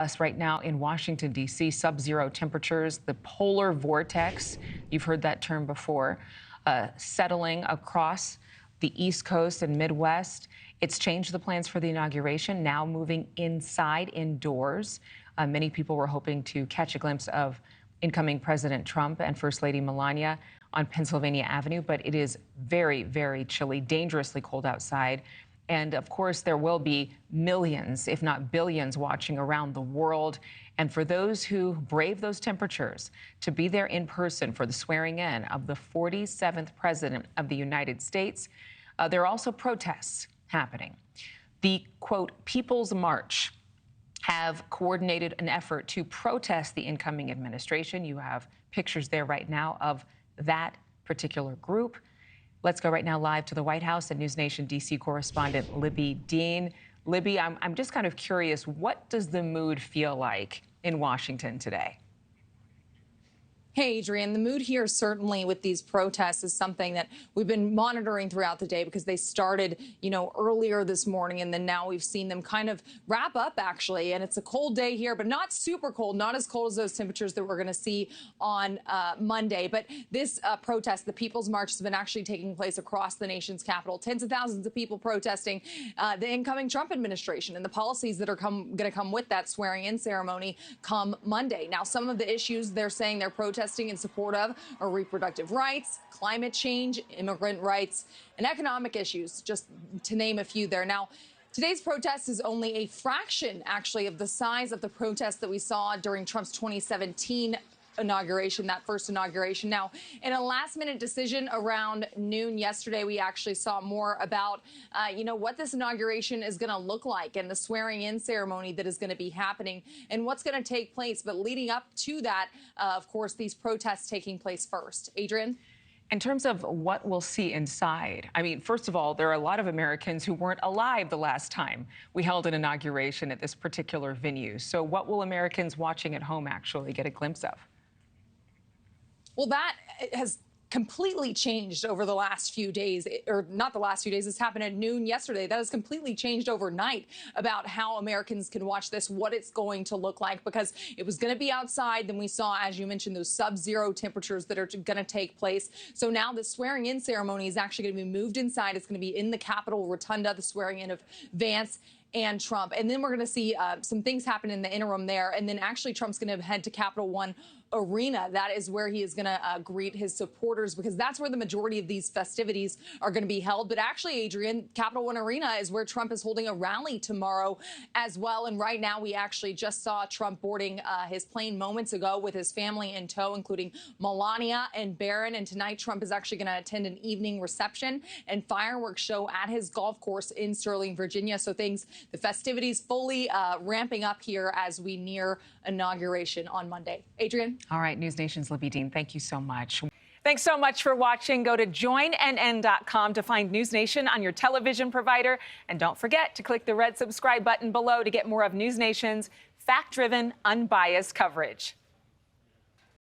Us right now in Washington, D.C., sub-zero temperatures, the polar vortex, you've heard that term before, settling across the East Coast and Midwest. It's changed the plans for the inauguration, now moving indoors. Many people were hoping to catch a glimpse of incoming President Trump and First Lady Melania on Pennsylvania Avenue, but it is very, very chilly, dangerously cold outside. And of course, there will be millions, if not billions, watching around the world. And for those who brave those temperatures, to be there in person for the swearing in of the 47th President of the United States, there are also protests happening. The, quote, People's March have coordinated an effort to protest the incoming administration. You have pictures there right now of that particular group. Let's go right now live to the White House and NewsNation D.C. correspondent Libbey Dean. Libbey, I'm just kind of curious, what does the mood feel like in Washington today? Hey, Adrienne, the mood here certainly with these protests is something that we've been monitoring throughout the day because they started, earlier this morning, and then now we've seen them kind of wrap up, actually. And it's a cold day here, but not super cold, not as cold as those temperatures that we're going to see on Monday. But this protest, the People's March, has been actually taking place across the nation's capital. Tens of thousands of people protesting the incoming Trump administration and the policies that are going to come with that swearing-in ceremony come Monday. Now, some of the issues they're saying they're protesting in support of are reproductive rights, climate change, immigrant rights, and economic issues, just to name a few there. Now, today's protest is only a fraction, actually, of the size of the protest that we saw during Trump's 2017 inauguration, that first inauguration. Now, in a last-minute decision around noon yesterday, we actually saw more about, what this inauguration is going to look like and the swearing-in ceremony that is going to be happening and what's going to take place. But leading up to that, of course, these protests taking place first. Adrienne? In terms of what we'll see inside, I mean, first of all, there are a lot of Americans who weren't alive the last time we held an inauguration at this particular venue. So what will Americans watching at home actually get a glimpse of? Well, that has completely changed over the last few days, or not the last few days. This happened at noon yesterday. That has completely changed overnight about how Americans can watch this, what it's going to look like, because it was going to be outside. Then we saw, as you mentioned, those sub-zero temperatures that are going to take place. So now the swearing-in ceremony is actually going to be moved inside. It's going to be in the Capitol Rotunda, the swearing-in of Vance and Trump. And then we're going to see some things happen in the interim there. And then actually Trump's going to head to Capital One Arena. That is where he is going to greet his supporters, because that's where the majority of these festivities are going to be held. But actually, Adrienne, Capital One Arena is where Trump is holding a rally tomorrow as well. And right now, we actually just saw Trump boarding his plane moments ago with his family in tow, including Melania and Barron. And tonight, Trump is actually going to attend an evening reception and fireworks show at his golf course in Sterling, Virginia. So the festivities fully ramping up here as we near inauguration on Monday. Adrienne? All right, News Nation's Libbey Dean, thank you so much. Thanks so much for watching. Go to joinnn.com to find News Nation on your television provider. And don't forget to click the red subscribe button below to get more of News Nation's fact-driven, unbiased coverage.